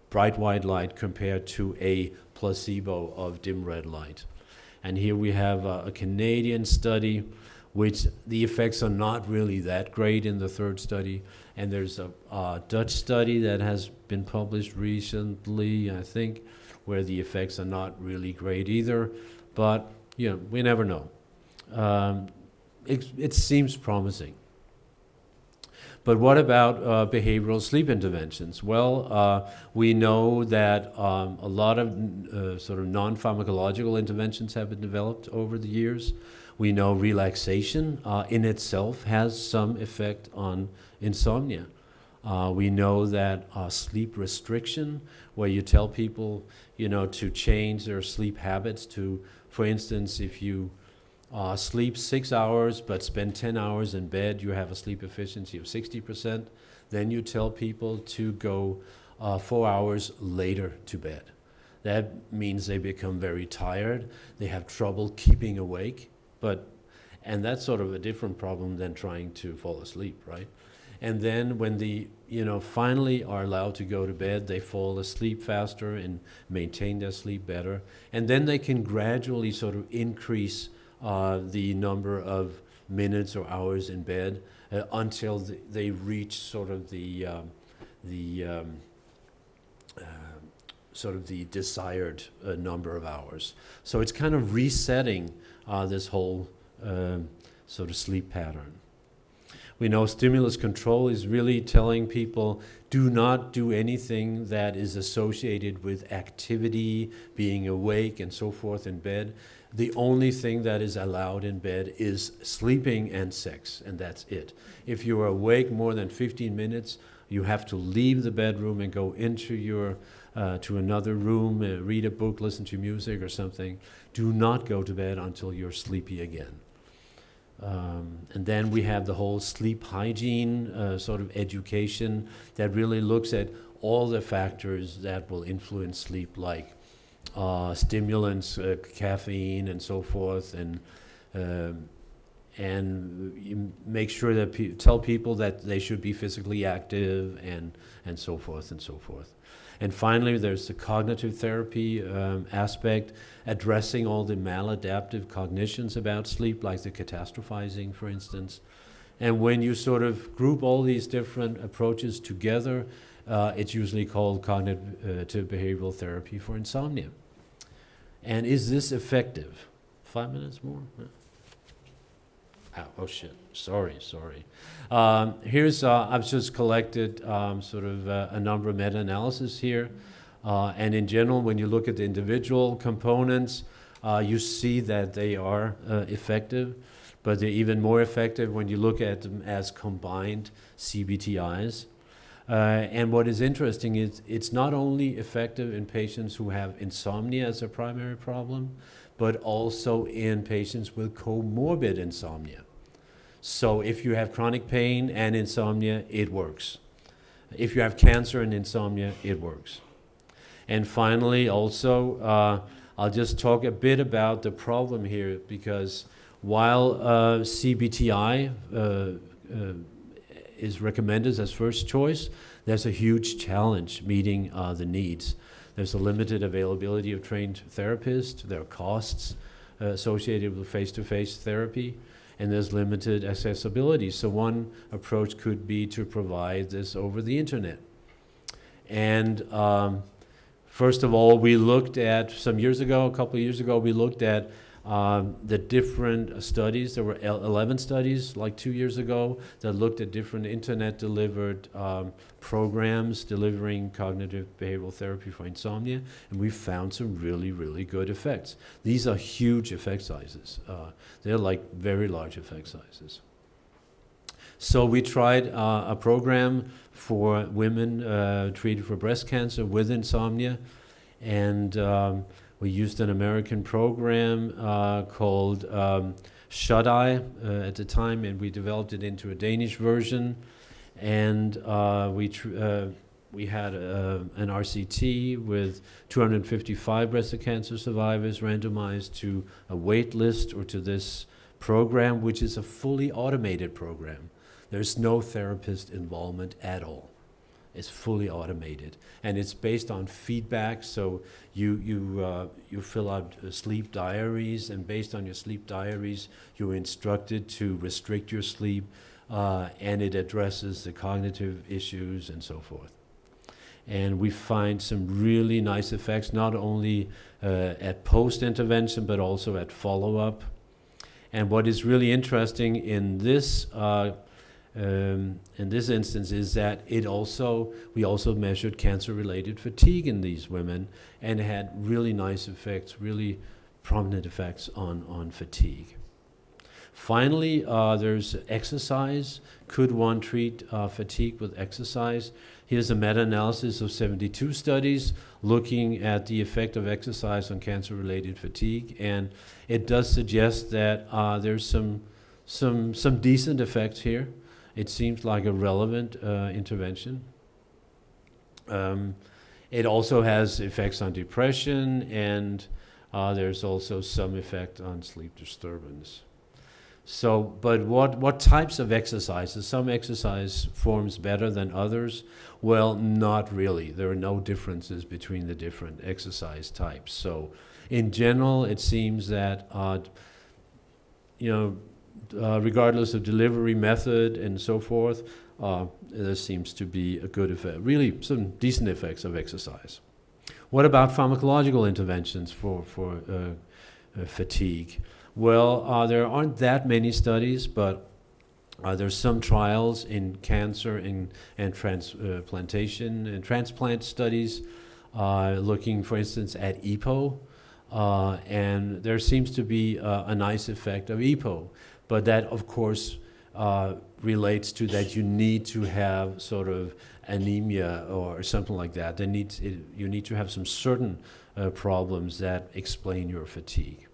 bright white light compared to a placebo of dim red light. And here we have a Canadian study, which the effects are not really that great in the 3rd study. And there's a Dutch study that has been published recently, I think, where the effects are not really great either. But, you know, we never know. It seems promising. But what about behavioral sleep interventions? Well, we know that a lot of sort of non-pharmacological interventions have been developed over the years. We know relaxation in itself has some effect on insomnia. We know that sleep restriction, where you tell people, you know, to change their sleep habits to, for instance, if you sleep 6 hours but spend 10 hours in bed, you have a sleep efficiency of 60%. Then you tell people to go 4 hours later to bed. That means they become very tired. They have trouble keeping awake. And that's sort of a different problem than trying to fall asleep, right? And then when they, you know, finally are allowed to go to bed, they fall asleep faster and maintain their sleep better. And then they can gradually sort of increase the number of minutes or hours in bed until they reach sort of the desired number of hours. So it's kind of resetting this whole sort of sleep pattern. We know stimulus control is really telling people, do not do anything that is associated with activity, being awake and so forth in bed. The only thing that is allowed in bed is sleeping and sex, and that's it. If you are awake more than 15 minutes, you have to leave the bedroom and go into your to another room, read a book, listen to music or something. Do not go to bed until you're sleepy again. And then we have the whole sleep hygiene sort of education that really looks at all the factors that will influence sleep, like stimulants, caffeine and so forth, and and you make sure that tell people that they should be physically active and so forth and so forth. And finally, there's the cognitive therapy aspect, addressing all the maladaptive cognitions about sleep, like the catastrophizing, for instance. And when you sort of group all these different approaches together, it's usually called cognitive behavioral therapy for insomnia. And is this effective? 5 minutes more? Oh shit, sorry. Here's, I've just collected sort of a number of meta-analyses here. And in general, when you look at the individual components, you see that they are effective, but they're even more effective when you look at them as combined CBTIs. And what is interesting is it's not only effective in patients who have insomnia as a primary problem, but also in patients with comorbid insomnia. So if you have chronic pain and insomnia, it works. If you have cancer and insomnia, it works. And finally, also, I'll just talk a bit about the problem here, because while CBTI is recommended as first choice, there's a huge challenge meeting the needs. There's a limited availability of trained therapists. There are costs associated with face-to-face therapy, and there's limited accessibility. So one approach could be to provide this over the internet. And first of all, we looked at, a couple of years ago, we looked at the different studies. There were 11 studies like 2 years ago that looked at different internet-delivered programs delivering cognitive behavioral therapy for insomnia, and we found some really, really good effects. These are huge effect sizes. They're like very large effect sizes. So we tried a program for women treated for breast cancer with insomnia, and we used an American program called Shut-Eye at the time, and we developed it into a Danish version. And we had an RCT with 255 breast cancer survivors randomized to a wait list or to this program, which is a fully automated program. There's no therapist involvement at all. It's fully automated, and it's based on feedback. So you fill out sleep diaries, and based on your sleep diaries, you're instructed to restrict your sleep, and it addresses the cognitive issues and so forth. And we find some really nice effects, not only at post-intervention, but also at follow-up. And what is really interesting in this instance is that we also measured cancer-related fatigue in these women, and had really nice effects, really prominent effects on fatigue. Finally, there's exercise. Could one treat fatigue with exercise? Here's a meta-analysis of 72 studies looking at the effect of exercise on cancer-related fatigue, and it does suggest that there's some decent effects here. It seems like a relevant intervention. It also has effects on depression, and there's also some effect on sleep disturbance. So, but what types of exercises? Some exercise forms better than others? Well, not really. There are no differences between the different exercise types. So, in general, it seems that regardless of delivery method and so forth, there seems to be a good effect, really some decent effects of exercise. What about pharmacological interventions for fatigue? Well, there aren't that many studies, but there's some trials in cancer and transplantation and transplant studies looking, for instance, at EPO, and there seems to be a nice effect of EPO. But that, of course, relates to that you need to have sort of anemia or something like that. You need to have some certain problems that explain your fatigue.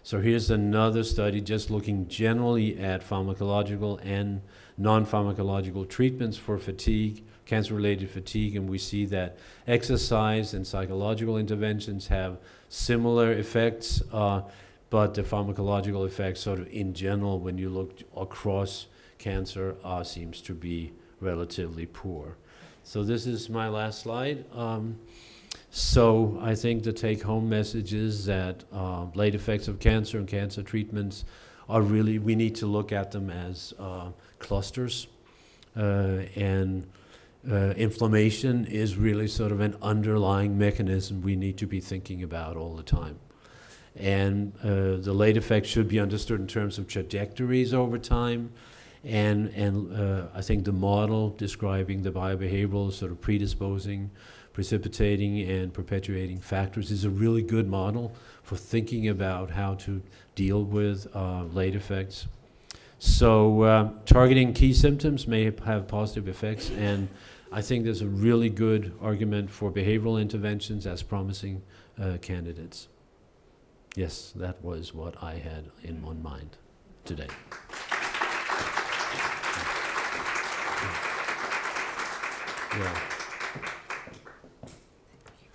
So here's another study just looking generally at pharmacological and non-pharmacological treatments for fatigue, cancer-related fatigue, and we see that exercise and psychological interventions have similar effects. but the pharmacological effects sort of in general, when you look across cancer, seems to be relatively poor. So this is my last slide. So I think the take-home message is that late effects of cancer and cancer treatments are really, we need to look at them as clusters, and inflammation is really sort of an underlying mechanism we need to be thinking about all the time. And the late effects should be understood in terms of trajectories over time. And I think the model describing the biobehavioral sort of predisposing, precipitating, and perpetuating factors is a really good model for thinking about how to deal with late effects. So targeting key symptoms may have positive effects, and I think there's a really good argument for behavioral interventions as promising candidates. Yes, that was what I had in my mind today. Yeah.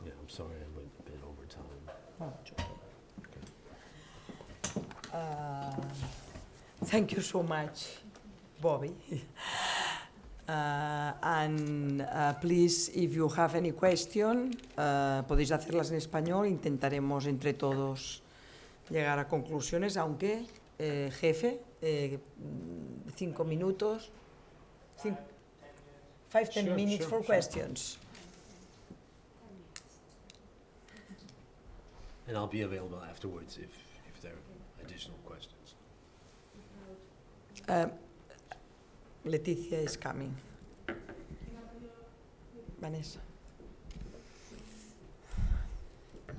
Yeah, I'm sorry I went a bit over time. Thank you so much, Bobby. And please, if you have any question, podéis hacerlas en español. Intentaremos entre todos llegar a conclusiones, aunque, jefe, 5 minutos, 5-10 minutes for questions. And I'll be available afterwards if there are additional questions. Leticia is coming. Vanessa.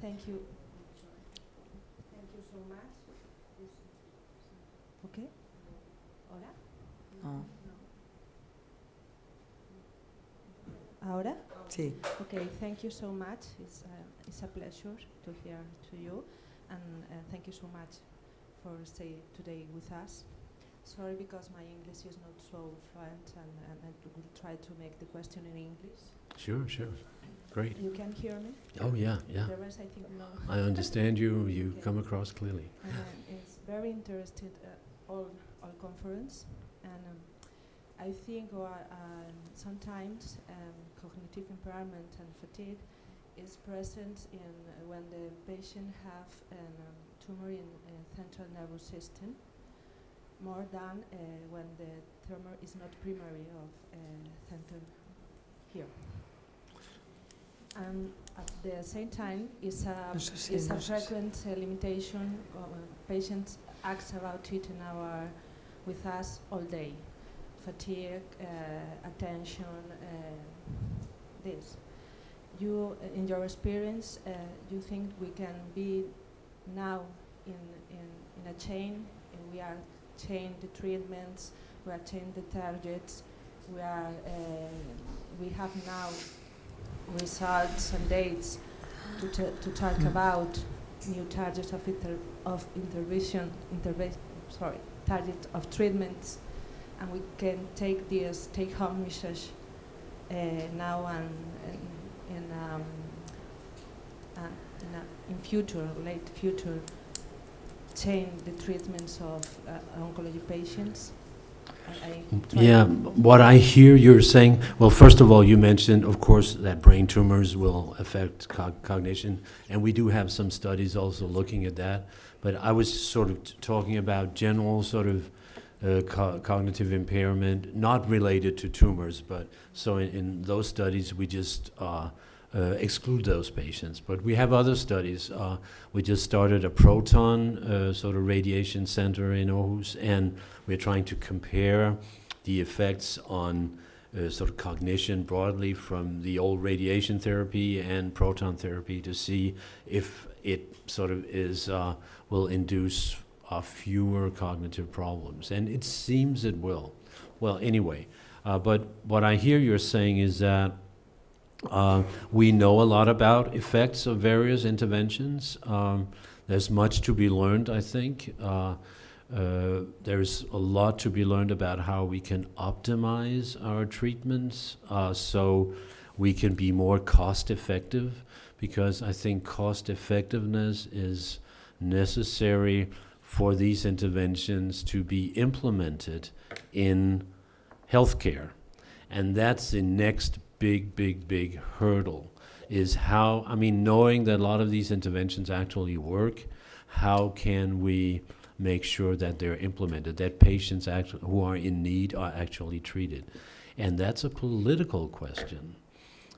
Thank you. Thank you so much. Okay. Hola. No. Ahora? Sí. Okay, thank you so much. It's a pleasure to hear to you, and thank you so much for staying today with us. Sorry, because my English is not so fluent, and I will try to make the question in English. Sure. Great. You can hear me? Oh, yeah. The rest, I think, no. I understand you. You Okay. come across clearly. It's very interested all conference, and I think sometimes cognitive impairment and fatigue is present in when the patient have a tumor in central nervous system, more than when the tumor is not primary of center here. And at the same time, it's a frequent limitation. Patients ask about it with us all day. Fatigue, attention, this. You, in your experience, you think we can be now in a chain, and we are changing the treatments, we are changing the targets, we have now results and dates to talk about new targets of target of treatments, and we can take this take-home message now and in future, late future, change the treatments of oncology patients. Yeah, what I hear you're saying, well, first of all, you mentioned, of course, that brain tumors will affect cognition, and we do have some studies also looking at that, but I was sort of talking about general sort of cognitive impairment, not related to tumors, but so in those studies we just exclude those patients. But we have other studies. We just started a proton sort of radiation center in Aarhus, and we're trying to compare the effects on sort of cognition broadly from the old radiation therapy and proton therapy to see if it sort of will induce fewer cognitive problems. And it seems it will. Well, anyway, but what I hear you're saying is that we know a lot about effects of various interventions. There's much to be learned, I think. There's a lot to be learned about how we can optimize our treatments so we can be more cost effective, because I think cost effectiveness is necessary for these interventions to be implemented in healthcare. And that's the next big hurdle, is how, I mean, knowing that a lot of these interventions actually work, how can we make sure that they're implemented, that patients who are in need are actually treated? And that's a political question,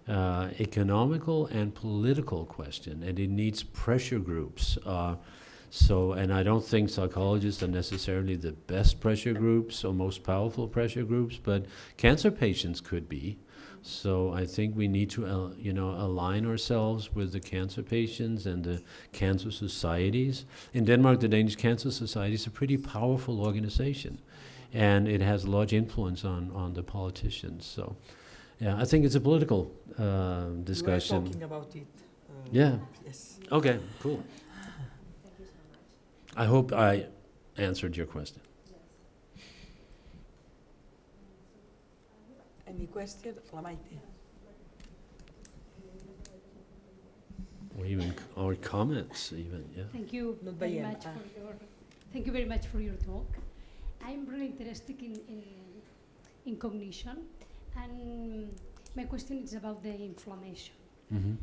economical and political question, and it needs pressure groups. And I don't think psychologists are necessarily the best pressure groups or most powerful pressure groups, but cancer patients could be. So I think we need to, align ourselves with the cancer patients and the cancer societies. In Denmark, the Danish Cancer Society is a pretty powerful organization, and it has a large influence on the politicians. So, yeah, I think it's a political discussion. We're talking about it. Yeah. Yes. Okay, cool. Thank you so much. I hope I answered your question. Any question? La Maite. Or even or comments, even, yeah. Thank you Not very veiem. much for your. Thank you very much for your talk. I'm really interested in cognition, and my question is about the inflammation. Mm-hmm.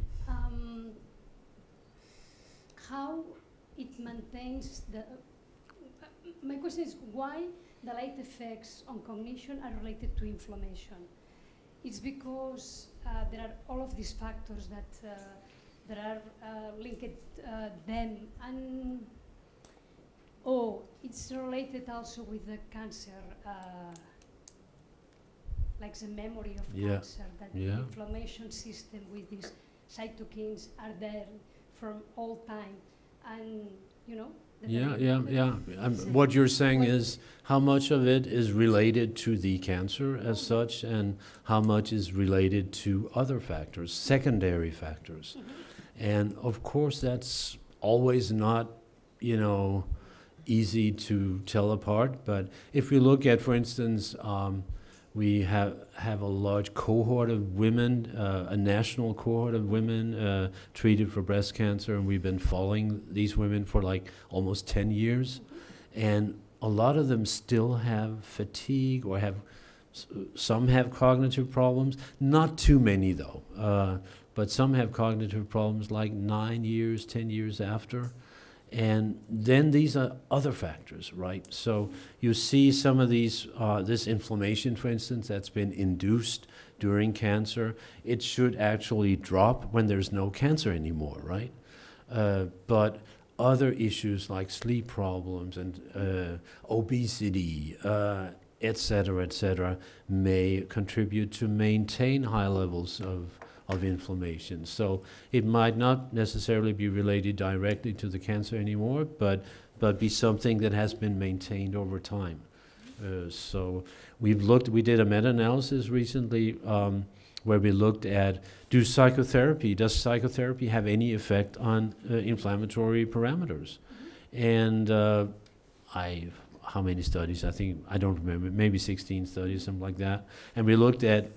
How it maintains the. My question is why the late effects on cognition are related to inflammation. It's because there are all of these factors that are linked them, and it's related also with the cancer, like the memory of cancer, that the inflammation system with these cytokines are there from all time, and What you're saying is how much of it is related to the cancer as such, and how much is related to other factors, secondary factors. And of course, that's always not, easy to tell apart. But if we look at, for instance, we have a large cohort of women, a national cohort of women treated for breast cancer, and we've been following these women for like almost 10 years. And a lot of them still have fatigue or some have cognitive problems, not too many though, but some have cognitive problems like 9 years, 10 years after. And then these are other factors, right? So you see some of these, this inflammation, for instance, that's been induced during cancer. It should actually drop when there's no cancer anymore, right? But other issues like sleep problems and obesity, et cetera, may contribute to maintain high levels of inflammation. So it might not necessarily be related directly to the cancer anymore, but be something that has been maintained over time. So we did a meta-analysis recently where we looked at, does psychotherapy have any effect on inflammatory parameters? And how many studies? I don't remember, maybe 16 studies, something like that. And we looked at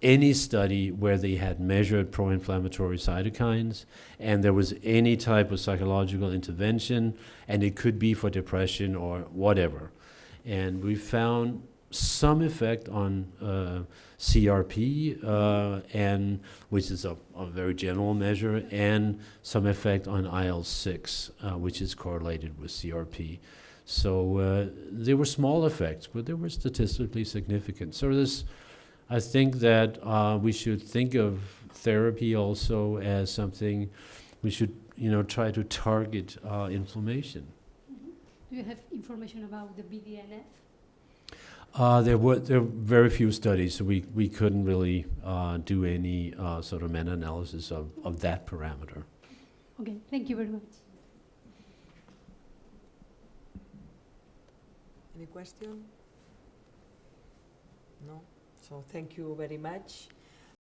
any study where they had measured pro-inflammatory cytokines and there was any type of psychological intervention, and it could be for depression or whatever. And we found some effect on CRP, and which is a very general measure, and some effect on IL-6, which is correlated with CRP. So there were small effects, but they were statistically significant. So I think that we should think of therapy also as something we should, try to target inflammation. Do you have information about the BDNF? There were very few studies, so we couldn't really do any sort of meta-analysis of that parameter. Okay, thank you very much. Any question? No? So thank you very much.